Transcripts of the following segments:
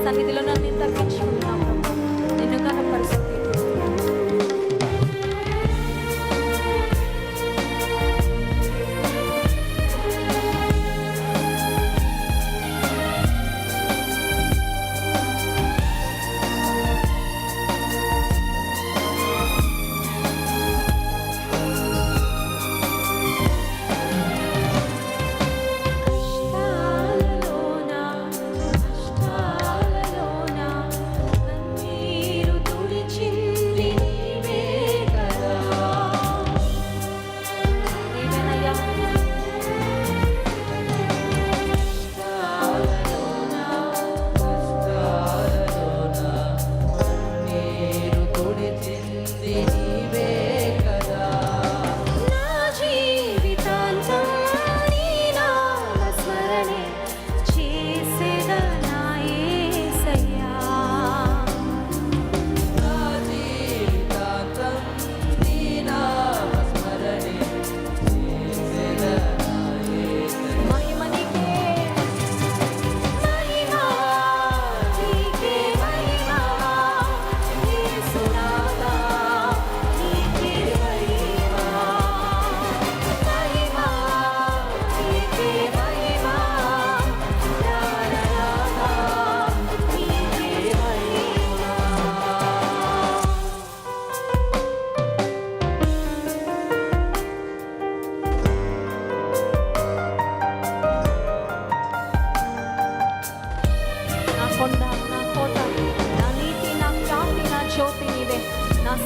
సన్నిధిలో నన్ను తగ్గించుకుంటున్నాం ప్రభా, నిన్ను కనపరుస్తూ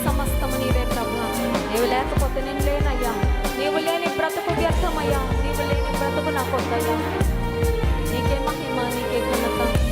సమస్తము నీవే ప్రభా. నీవు లేకపోతే నేను లేనయ్యా. నీవు లేని బ్రతుకు వ్యర్థమయ్యా. నీవు లేని బ్రతుకు నాకు వద్దయ్యా. నీకే మహిమ, నీకే ఘనత.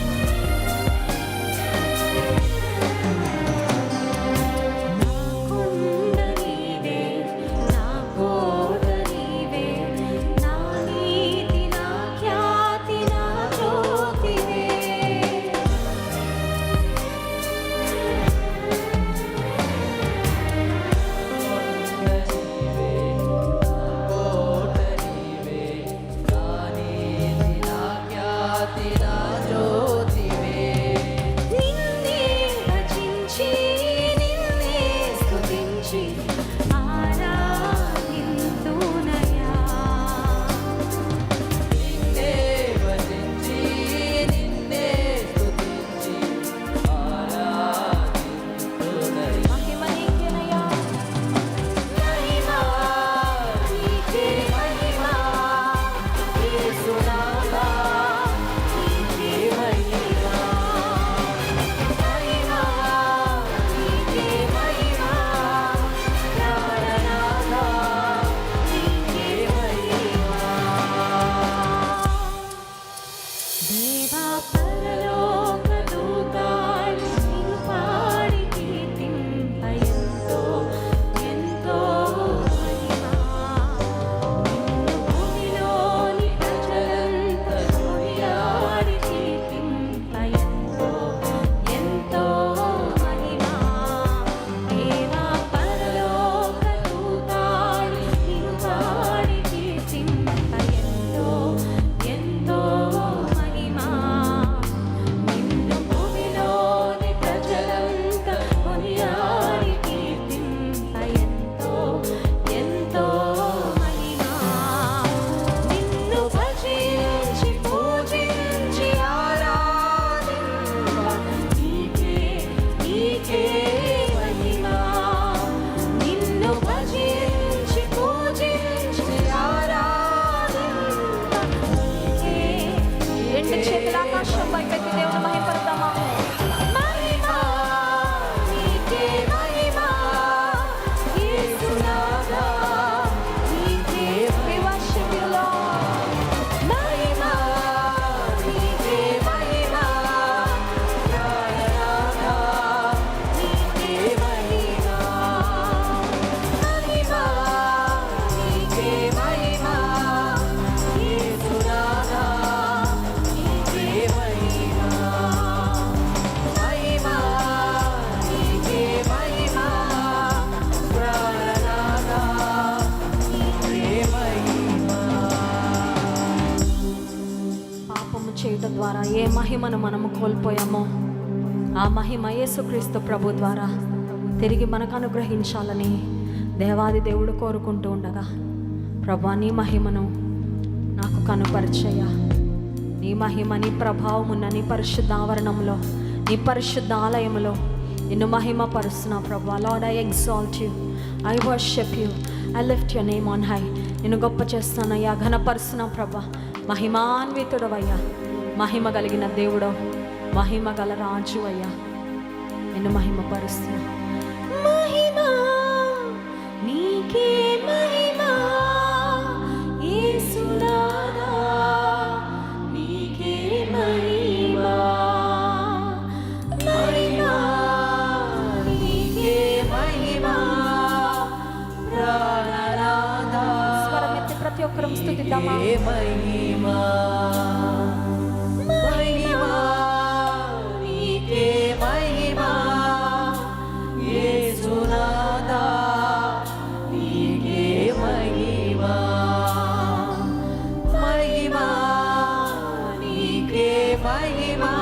ద్వారా ఏ మహిమను మనము కోల్పోయామో ఆ మహిమ యేసుక్రీస్తు ప్రభు ద్వారా తిరిగి మనకు అనుగ్రహించాలని దేవాది దేవుడు కోరుకుంటూ ఉండగా, ప్రభా నీ మహిమను నాకు కనుపరిచయ్యా. నీ మహిమ, నీ ప్రభావం ఉన్న నీ పరిశుద్ధ ఆవరణంలో, నీ పరిశుద్ధ ఆలయంలో నిన్ను మహిమ పరుస్తున్నా ప్రభా. Lord, I exalt you, I worship you, I lift your name on high. నిన్ను గొప్ప చేస్తానయ్యా, ఘనపరుస్తున్నా ప్రభా. మహిమాన్వితుడవయ్యా, మహిమ కలిగిన దేవుడో, మహిమ గల రాజు అయ్యా, నిన్ను మహిమ పరుస్తున్నా. మహిమా నీకే మహిమా యేసునాథా, నీకే మహిమా. మహిమా నీకే మహిమా ప్రాణనాథా. స్వరమెత్తి ప్రతి ఒక్కరం స్తుతిద్దామా. మహిమా మహిమా నీకే మహిమా యేసునాథా, నీకే మహిమా. మహిమా నీకే మహిమా.